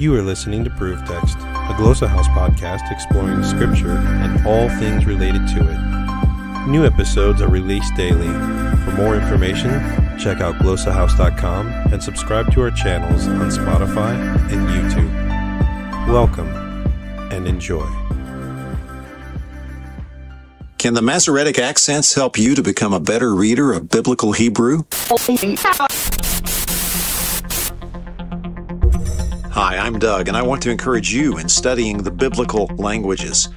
You are listening to Proof Text, a Glossa House podcast exploring Scripture and all things related to it. New episodes are released daily. For more information, check out glossahouse.com and subscribe to our channels on Spotify and YouTube. Welcome and enjoy. Can the Masoretic accents help you to become a better reader of biblical Hebrew? Hi, I'm Doug, and I want to encourage you in studying the biblical languages.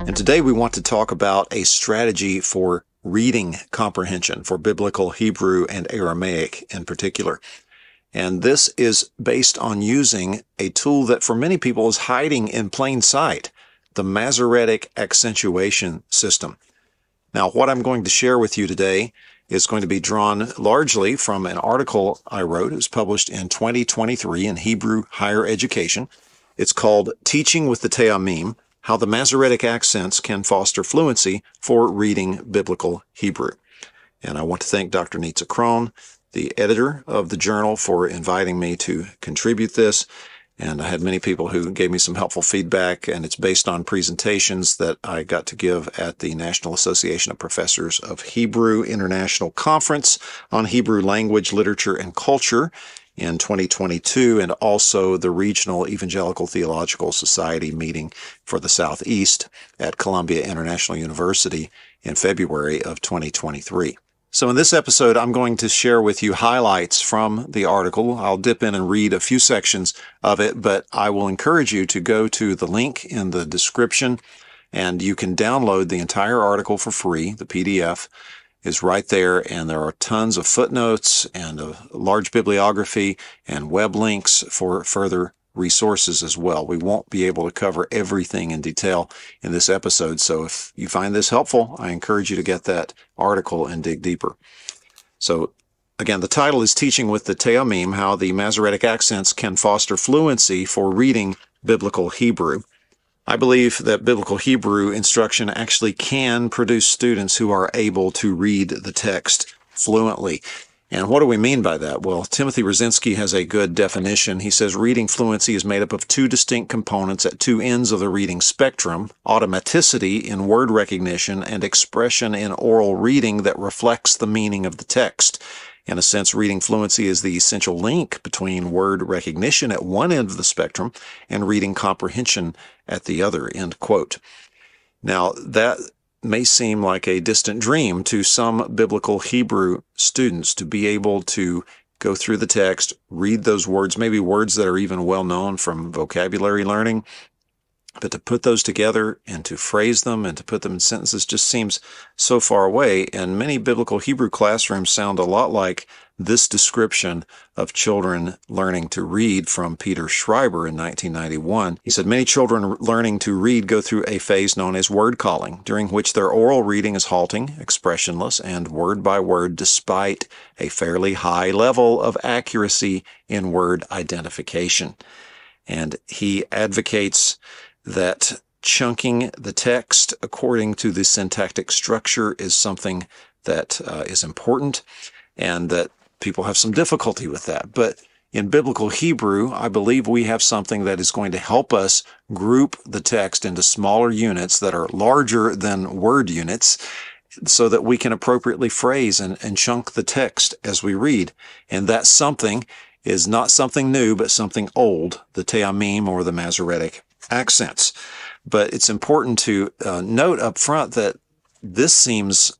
And today we want to talk about a strategy for reading comprehension for biblical Hebrew and Aramaic in particular. And this is based on using a tool that for many people is hiding in plain sight, the Masoretic accentuation system. Now, what I'm going to share with you today is going to be drawn largely from an article I wrote. It was published in 2023 in Hebrew Higher Education. It's called Teaching with the Te'amim, How the Masoretic Accents Can Foster Fluency for Reading Biblical Hebrew. And I want to thank Dr. Nitza Krohn, the editor of the journal, for inviting me to contribute this. And I had many people who gave me some helpful feedback, and it's based on presentations that I got to give at the National Association of Professors of Hebrew International Conference on Hebrew Language, Literature, and Culture in 2022, and also the Regional Evangelical Theological Society meeting for the Southeast at Columbia International University in February of 2023. So in this episode, I'm going to share with you highlights from the article. I'll dip in and read a few sections of it, but I will encourage you to go to the link in the description, and you can download the entire article for free. The PDF is right there, and there are tons of footnotes and a large bibliography and web links for further resources as well. We won't be able to cover everything in detail in this episode, so if you find this helpful, I encourage you to get that article and dig deeper. So again, the title is Teaching with the Te'amim, How the Masoretic Accents Can Foster Fluency for Reading Biblical Hebrew. I believe that biblical Hebrew instruction actually can produce students who are able to read the text fluently. And what do we mean by that? Well, Timothy Rosinski has a good definition. He says reading fluency is made up of two distinct components at two ends of the reading spectrum: automaticity in word recognition and expression in oral reading that reflects the meaning of the text. In a sense, reading fluency is the essential link between word recognition at one end of the spectrum and reading comprehension at the other, end quote. Now, that may seem like a distant dream to some biblical Hebrew students to be able to go through the text, read those words, maybe words that are even well known from vocabulary learning, but to put those together and to phrase them and to put them in sentences just seems so far away. And many biblical Hebrew classrooms sound a lot like this description of children learning to read from Peter Schreiber in 1991. He said, many children learning to read go through a phase known as word calling, during which their oral reading is halting, expressionless, and word by word, despite a fairly high level of accuracy in word identification. And he advocates that chunking the text according to the syntactic structure is something that is important, and that people have some difficulty with that. But in biblical Hebrew, I believe we have something that is going to help us group the text into smaller units that are larger than word units so that we can appropriately phrase and chunk the text as we read. And that something is not something new, but something old, the Te'amim or the Masoretic accents. But it's important to note up front that this seems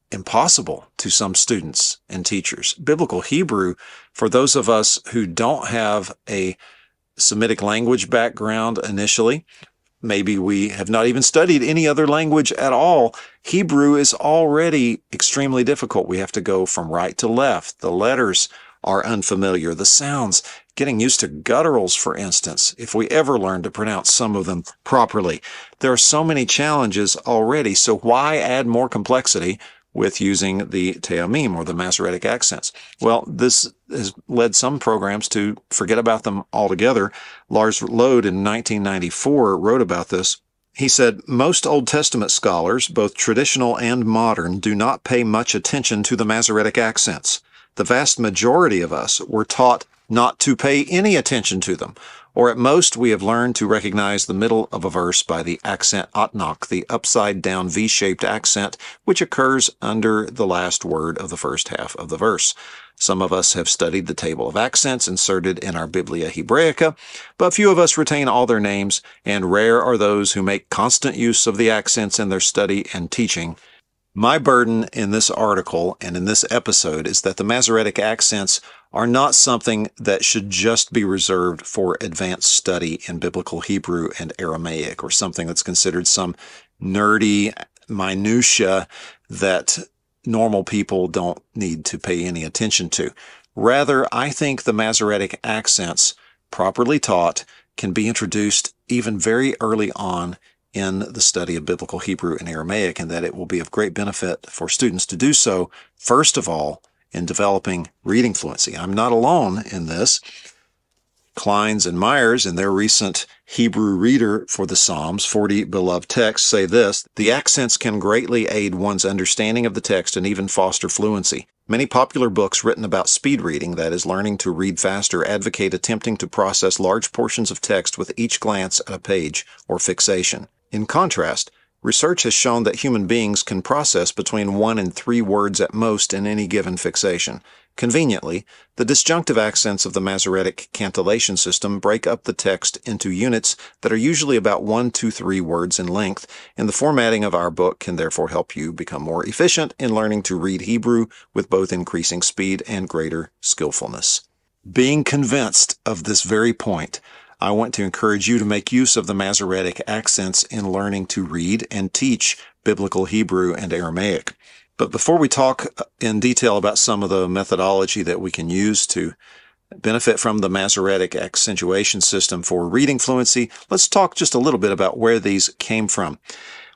impossible to some students and teachers. Biblical Hebrew, for those of us who don't have a Semitic language background initially, maybe we have not even studied any other language at all, Hebrew is already extremely difficult. We have to go from right to left. The letters are unfamiliar. The sounds, getting used to gutturals, for instance, if we ever learn to pronounce some of them properly. There are so many challenges already, so why add more complexity with using the Te'amim or the Masoretic accents? Well, this has led some programs to forget about them altogether. Lars Lode in 1994 wrote about this. He said, most Old Testament scholars, both traditional and modern, do not pay much attention to the Masoretic accents. The vast majority of us were taught not to pay any attention to them, Or at most, we have learned to recognize the middle of a verse by the accent atnach, the upside-down V-shaped accent, which occurs under the last word of the first half of the verse. Some of us have studied the table of accents inserted in our Biblia Hebraica, but few of us retain all their names, and rare are those who make constant use of the accents in their study and teaching. My burden in this article and in this episode is that the Masoretic accents are not something that should just be reserved for advanced study in Biblical Hebrew and Aramaic, or something that's considered some nerdy minutia that normal people don't need to pay any attention to. Rather, I think the Masoretic accents, properly taught, can be introduced even very early on in the study of Biblical Hebrew and Aramaic, and that it will be of great benefit for students to do so, first of all, in developing reading fluency. I'm not alone in this. Kleins and Myers, in their recent Hebrew Reader for the Psalms, 40 Beloved Texts, say this: the accents can greatly aid one's understanding of the text and even foster fluency. Many popular books written about speed reading, that is, learning to read faster, advocate attempting to process large portions of text with each glance at a page or fixation. In contrast, research has shown that human beings can process between 1 and 3 words at most in any given fixation. Conveniently, the disjunctive accents of the Masoretic cantillation system break up the text into units that are usually about 1 to 3 words in length, and the formatting of our book can therefore help you become more efficient in learning to read Hebrew with both increasing speed and greater skillfulness. Being convinced of this very point, I want to encourage you to make use of the Masoretic accents in learning to read and teach Biblical Hebrew and Aramaic. But before we talk in detail about some of the methodology that we can use to benefit from the Masoretic accentuation system for reading fluency, let's talk just a little bit about where these came from.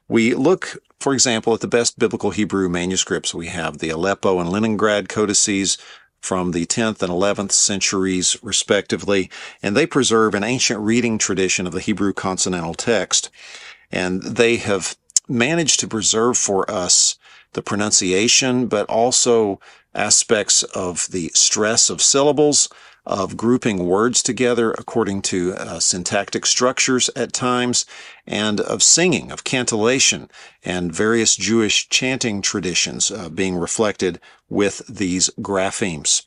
We look, for example, at the best Biblical Hebrew manuscripts. We have the Aleppo and Leningrad codices from the 10th and 11th centuries, respectively, and they preserve an ancient reading tradition of the Hebrew consonantal text. And they have managed to preserve for us the pronunciation, but also aspects of the stress of syllables, of grouping words together according to syntactic structures at times, and of singing, of cantillation, and various Jewish chanting traditions being reflected with these graphemes,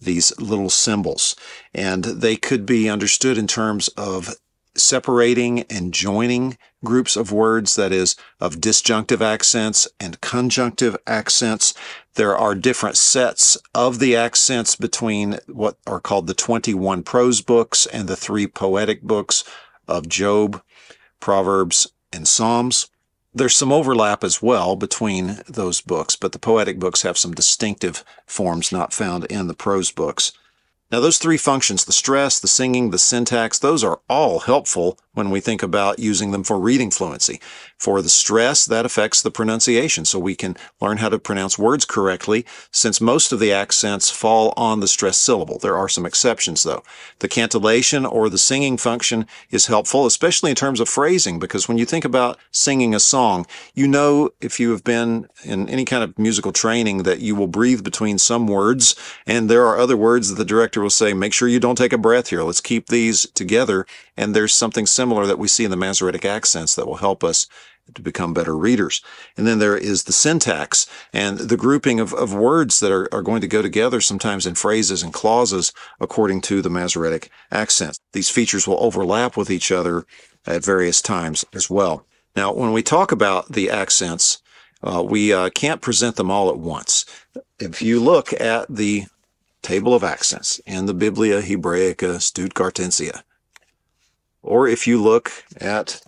these little symbols. And they could be understood in terms of separating and joining groups of words, that is, of disjunctive accents and conjunctive accents. There are different sets of the accents between what are called the 21 prose books and the 3 poetic books of Job, Proverbs, and Psalms. There's some overlap as well between those books, but the poetic books have some distinctive forms not found in the prose books. Now, those 3 functions, the stress, the singing, the syntax, those are all helpful when we think about using them for reading fluency. For the stress, that affects the pronunciation, so we can learn how to pronounce words correctly, since most of the accents fall on the stressed syllable. There are some exceptions, though. The cantillation or the singing function is helpful, especially in terms of phrasing, because when you think about singing a song, you know, if you have been in any kind of musical training, that you will breathe between some words, and there are other words that the director will say, make sure you don't take a breath here. Let's keep these together. And there's something similar that we see in the Masoretic accents that will help us to become better readers. And then there is the syntax and the grouping of words that are going to go together, sometimes in phrases and clauses, according to the Masoretic accents. These features will overlap with each other at various times as well. Now, when we talk about the accents, we can't present them all at once. If you look at the table of accents in the Biblia Hebraica Stuttgartensia, or if you look at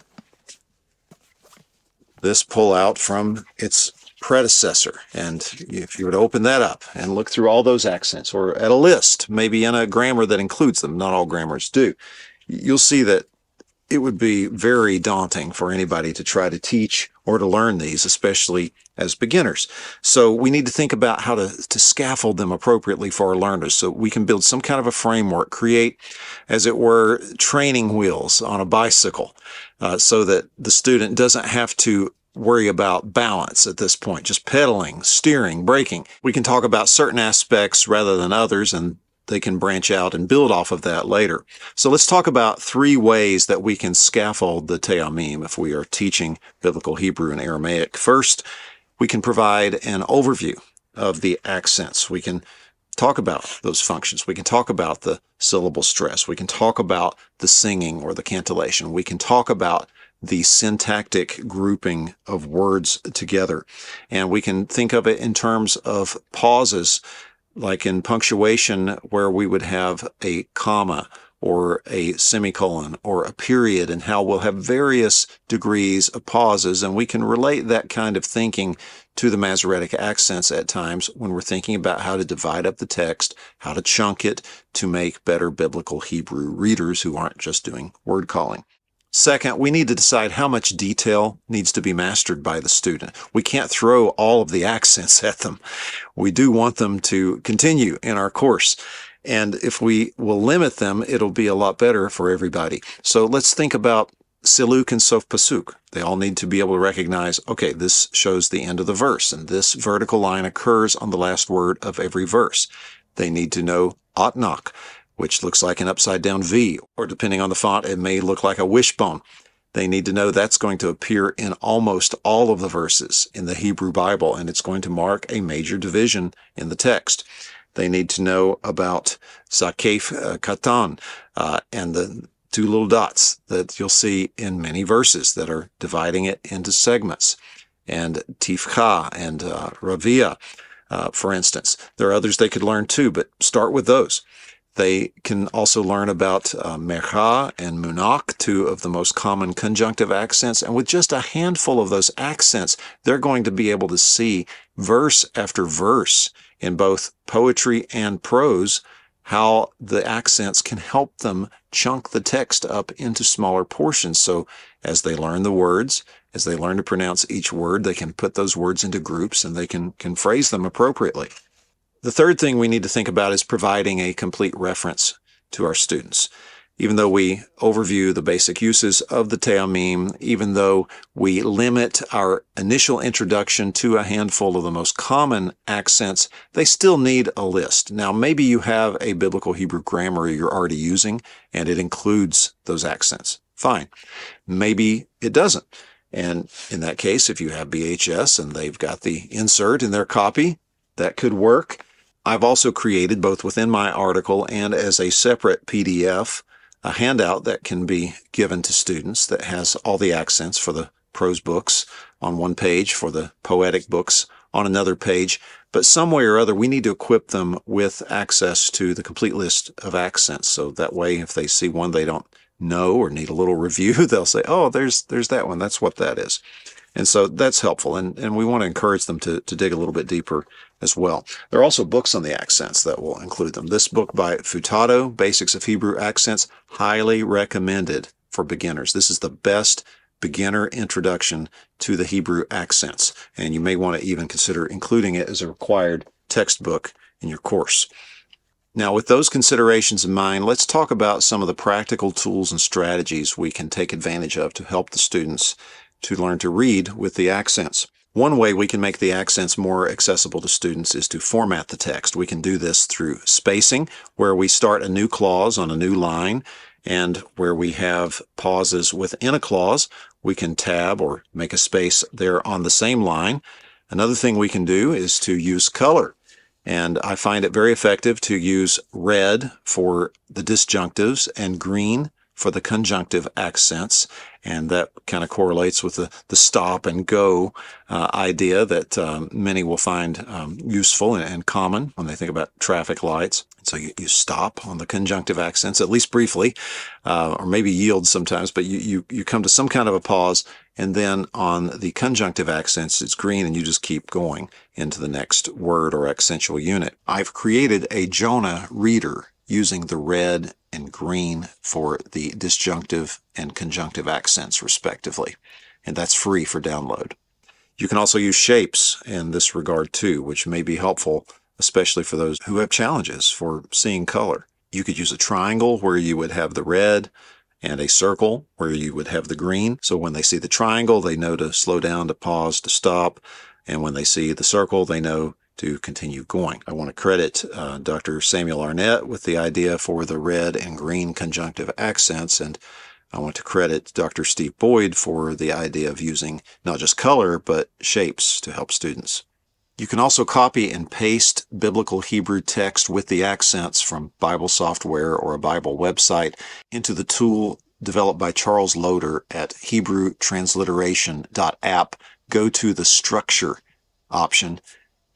this pullout from its predecessor, and if you were to open that up and look through all those accents, or at a list, maybe in a grammar that includes them, not all grammars do, you'll see that it would be very daunting for anybody to try to teach or to learn these, especially as beginners. So we need to think about how to scaffold them appropriately for our learners, so we can build some kind of a framework, create, as it were, training wheels on a bicycle, so that the student doesn't have to worry about balance at this point, just pedaling, steering, braking. We can talk about certain aspects rather than others, and they can branch out and build off of that later. So let's talk about 3 ways that we can scaffold the Te'amim if we are teaching Biblical Hebrew and Aramaic. First, we can provide an overview of the accents. We can talk about those functions. We can talk about the syllable stress. We can talk about the singing or the cantillation. We can talk about the syntactic grouping of words together. And we can think of it in terms of pauses, like in punctuation, where we would have a comma or a semicolon or a period, and how we'll have various degrees of pauses. And we can relate that kind of thinking to the Masoretic accents at times when we're thinking about how to divide up the text, how to chunk it to make better Biblical Hebrew readers who aren't just doing word calling. Second, we need to decide how much detail needs to be mastered by the student. We can't throw all of the accents at them. We do want them to continue in our course. And if we will limit them, it'll be a lot better for everybody. So let's think about Siluk and Sof Pasuk. They all need to be able to recognize, okay, this shows the end of the verse, and this vertical line occurs on the last word of every verse. They need to know Atnak, which looks like an upside-down V, or depending on the font, it may look like a wishbone. They need to know that's going to appear in almost all of the verses in the Hebrew Bible, and it's going to mark a major division in the text. They need to know about Zakef Katan and the 2 little dots that you'll see in many verses that are dividing it into segments, and Tifcha and Ravia, for instance. There are others they could learn too, but start with those. They can also learn about Mercha and Munak, 2 of the most common conjunctive accents. And with just a handful of those accents, they're going to be able to see verse after verse in both poetry and prose how the accents can help them chunk the text up into smaller portions. So as they learn the words, as they learn to pronounce each word, they can put those words into groups and they can phrase them appropriately. The third thing we need to think about is providing a complete reference to our students. Even though we overview the basic uses of the Te'amim, even though we limit our initial introduction to a handful of the most common accents, they still need a list. Now, maybe you have a Biblical Hebrew grammar you're already using, and it includes those accents. Fine. Maybe it doesn't. And in that case, if you have BHS and they've got the insert in their copy, that could work. I've also created, both within my article and as a separate PDF, a handout that can be given to students that has all the accents for the prose books on one page, for the poetic books on another page. But some way or other, we need to equip them with access to the complete list of accents. So that way, if they see one they don't know or need a little review, they'll say, oh, there's that one. That's what that is. And so that's helpful. And we want to encourage them to dig a little bit deeper as well. There are also books on the accents that will include them. This book by Futato, Basics of Hebrew Accents, highly recommended for beginners. This is the best beginner introduction to the Hebrew accents. And you may want to even consider including it as a required textbook in your course. Now, with those considerations in mind, let's talk about some of the practical tools and strategies we can take advantage of to help the students to learn to read with the accents. One way we can make the accents more accessible to students is to format the text. We can do this through spacing, where we start a new clause on a new line, and where we have pauses within a clause, we can tab or make a space there on the same line. Another thing we can do is to use color. And I find it very effective to use red for the disjunctives and green for the conjunctive accents, and that kind of correlates with the stop and go idea that many will find useful and common when they think about traffic lights. So you stop on the conjunctive accents, at least briefly, or maybe yield sometimes, but you come to some kind of a pause, and then on the conjunctive accents, it's green, and you just keep going into the next word or accentual unit. I've created a Jonah reader using the red and green for the disjunctive and conjunctive accents, respectively. And that's free for download. You can also use shapes in this regard too, which may be helpful, especially for those who have challenges for seeing color. You could use a triangle where you would have the red, and a circle where you would have the green. So when they see the triangle, they know to slow down, to pause, to stop. And when they see the circle, they know to continue going. I want to credit Dr. Samuel Arnett with the idea for the red and green conjunctive accents, and I want to credit Dr. Steve Boyd for the idea of using not just color, but shapes to help students. You can also copy and paste biblical Hebrew text with the accents from Bible software or a Bible website into the tool developed by Charles Loader at HebrewTransliteration.app. Go to the Structure option,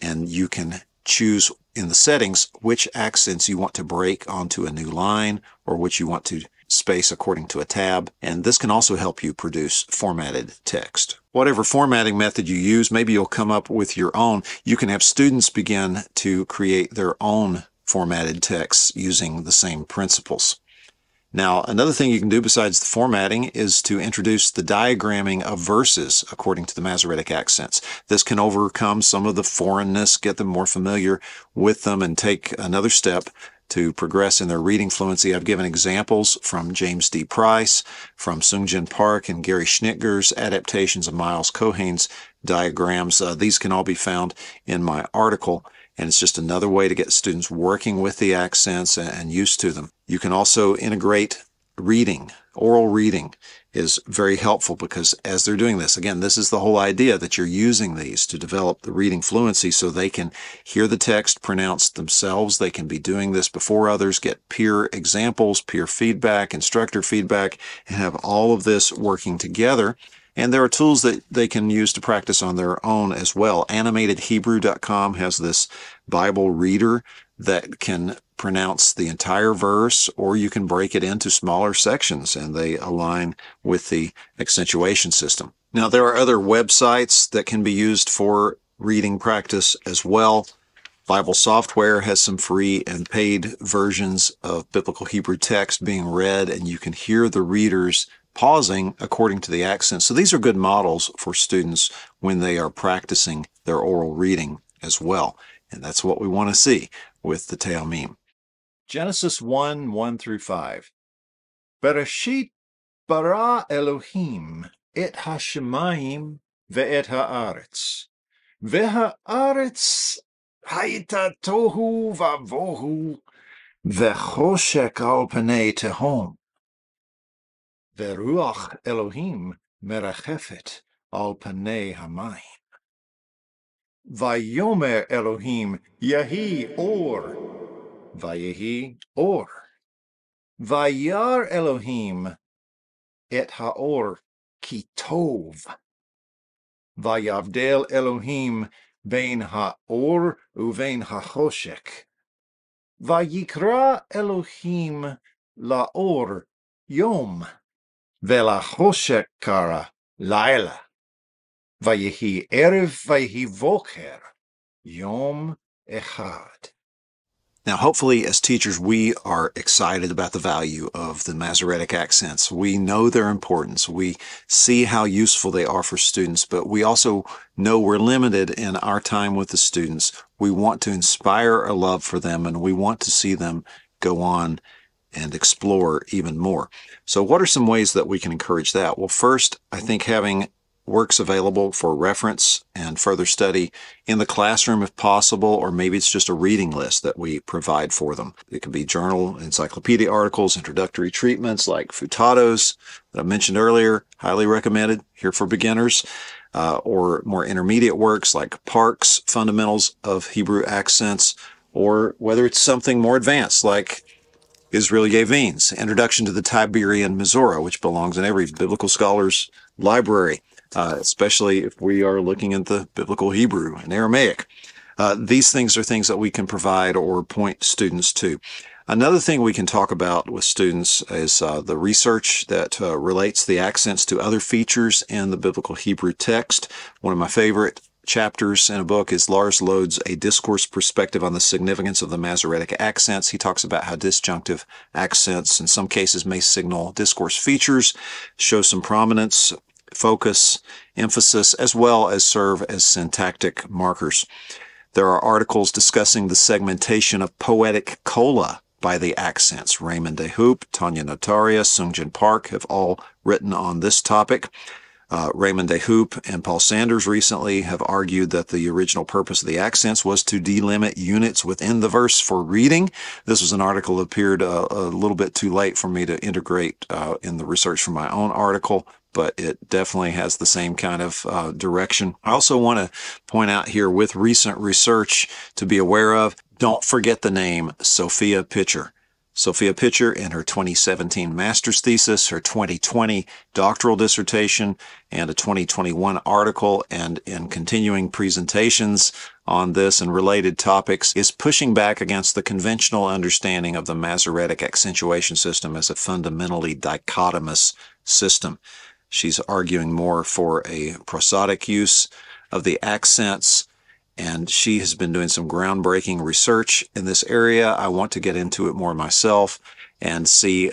and you can choose in the settings which accents you want to break onto a new line or which you want to space according to a tab, and this can also help you produce formatted text. Whatever formatting method you use, maybe you'll come up with your own. You can have students begin to create their own formatted texts using the same principles. Now, another thing you can do besides the formatting is to introduce the diagramming of verses according to the Masoretic accents. This can overcome some of the foreignness, get them more familiar with them, and take another step to progress in their reading fluency. I've given examples from James D. Price, from Sungjin Park, and Gary Schnitger's adaptations of Miles Cohen's diagrams. These can all be found in my article, and it's just another way to get students working with the accents and used to them. You can also integrate reading. Oral reading is very helpful because as they're doing this, again, this is the whole idea that you're using these to develop the reading fluency so they can hear the text pronounced themselves. They can be doing this before others, get peer examples, peer feedback, instructor feedback, and have all of this working together. And there are tools that they can use to practice on their own as well. AnimatedHebrew.com has this Bible reader that can pronounce the entire verse, or you can break it into smaller sections, and they align with the accentuation system. Now, there are other websites that can be used for reading practice as well. Bible software has some free and paid versions of biblical Hebrew text being read, and you can hear the readers pausing according to the accent. So these are good models for students when they are practicing their oral reading as well. And that's what we want to see with the Te'amim. Genesis 1 through 5. Bereshit bara Elohim et hashemayim ve'et ha'aretz. Ve'ha'aretz hayta tohu vavohu ve'choshek al panei tehom. Ve'ruach Elohim merachefet al panei hamayim. Vayomer Elohim Yehi Or. Vayehi Or. Vayar Elohim et Haor ki tov. Vayavdel Elohim bein Haor uvein Hachoshek. Vayikra Elohim laor Yom. Velachoshek kara Laila. Vayehi Erev Vayehi Voker Yom Echad. Now, hopefully, as teachers, we are excited about the value of the Masoretic accents. We know their importance. We see how useful they are for students, but we also know we're limited in our time with the students. We want to inspire a love for them, and we want to see them go on and explore even more. So what are some ways that we can encourage that? Well, first, I think having works available for reference and further study in the classroom if possible, or maybe it's just a reading list that we provide for them. It could be journal, encyclopedia articles, introductory treatments like Futados that I mentioned earlier, highly recommended here for beginners, or more intermediate works like Park's Fundamentals of Hebrew Accents, or whether it's something more advanced like Israel Yevin's Introduction to the Tiberian Masorah, which belongs in every biblical scholar's library. Especially if we are looking at the biblical Hebrew and Aramaic. These things are things that we can provide or point students to. Another thing we can talk about with students is the research that relates the accents to other features in the biblical Hebrew text. One of my favorite chapters in a book is Lars Lode's A Discourse Perspective on the Significance of the Masoretic Accents. He talks about how disjunctive accents in some cases may signal discourse features, show some prominence, focus, emphasis, as well as serve as syntactic markers. There are articles discussing the segmentation of poetic cola by the accents. Raymond De Hoop, Tanya Notaria, Sungjin Park have all written on this topic. Raymond de Hoop and Paul Sanders recently have argued that the original purpose of the accents was to delimit units within the verse for reading. This was an article that appeared a little bit too late for me to integrate in the research from my own article, but it definitely has the same kind of direction. I also want to point out here, with recent research to be aware of, don't forget the name Sophia Pitcher. Sophia Pitcher, in her 2017 master's thesis, her 2020 doctoral dissertation, and a 2021 article, and in continuing presentations on this and related topics, is pushing back against the conventional understanding of the Masoretic accentuation system as a fundamentally dichotomous system. She's arguing more for a prosodic use of the accents, and she has been doing some groundbreaking research in this area. I want to get into it more myself and see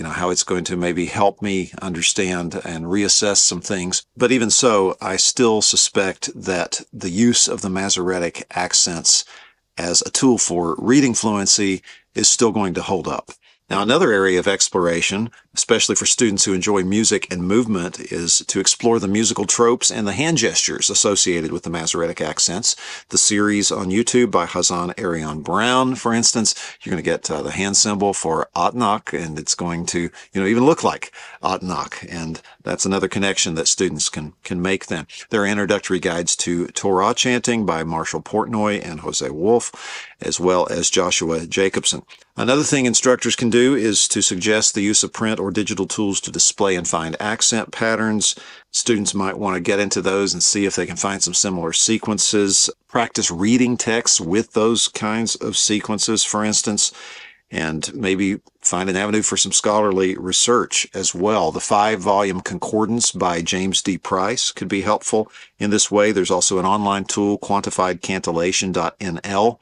how it's going to maybe help me understand and reassess some things. But even so, I still suspect that the use of the Masoretic accents as a tool for reading fluency is still going to hold up. Now, another area of exploration, especially for students who enjoy music and movement, is to explore the musical tropes and the hand gestures associated with the Masoretic accents. The series on YouTube by Hazan Arion Brown, for instance, you're going to get the hand symbol for Atnak, and it's going to even look like Atnak, and that's another connection that students can make then. There are introductory guides to Torah chanting by Marshall Portnoy and Jose Wolf, as well as Joshua Jacobson. Another thing instructors can do is to suggest the use of print or digital tools to display and find accent patterns. Students might want to get into those and see if they can find some similar sequences. Practice reading texts with those kinds of sequences, for instance, and maybe find an avenue for some scholarly research as well. The 5-volume concordance by James D. Price could be helpful in this way. There's also an online tool, quantifiedcantillation.nl,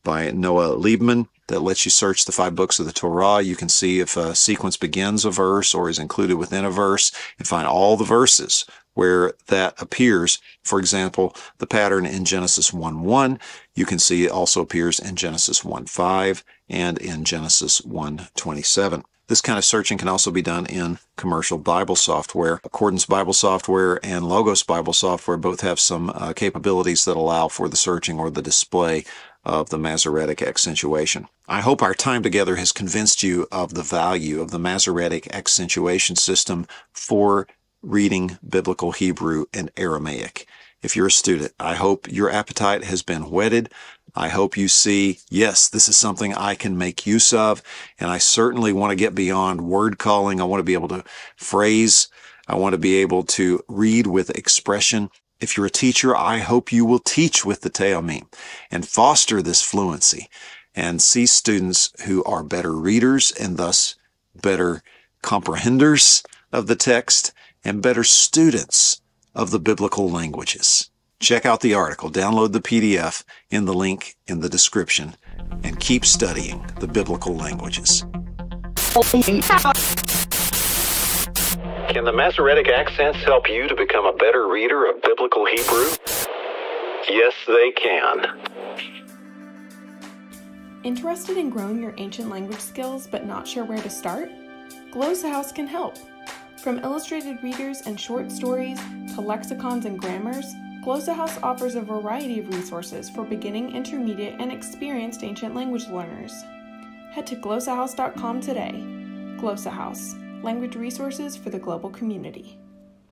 by Noah Liebman, that lets you search the 5 books of the Torah. You can see if a sequence begins a verse or is included within a verse and find all the verses where that appears. For example, the pattern in Genesis 1:1, you can see it also appears in Genesis 1:5 and in Genesis 1:27. This kind of searching can also be done in commercial Bible software. Accordance Bible software and Logos Bible software both have some capabilities that allow for the searching or the display of the Masoretic accentuation. I hope our time together has convinced you of the value of the Masoretic accentuation system for reading Biblical Hebrew and Aramaic. If you're a student, I hope your appetite has been whetted. I hope you see, yes, this is something I can make use of, and I certainly want to get beyond word calling. I want to be able to phrase. I want to be able to read with expression. If you're a teacher, I hope you will teach with the Teomim and foster this fluency and see students who are better readers and thus better comprehenders of the text and better students of the biblical languages. Check out the article, download the PDF in the link in the description, and keep studying the biblical languages. Can the Masoretic accents help you to become a better reader of Biblical Hebrew? Yes, they can. Interested in growing your ancient language skills but not sure where to start? Glossa House can help. From illustrated readers and short stories to lexicons and grammars, Glossa House offers a variety of resources for beginning, intermediate, and experienced ancient language learners. Head to glossahouse.com today. Glossa House, language resources for the global community.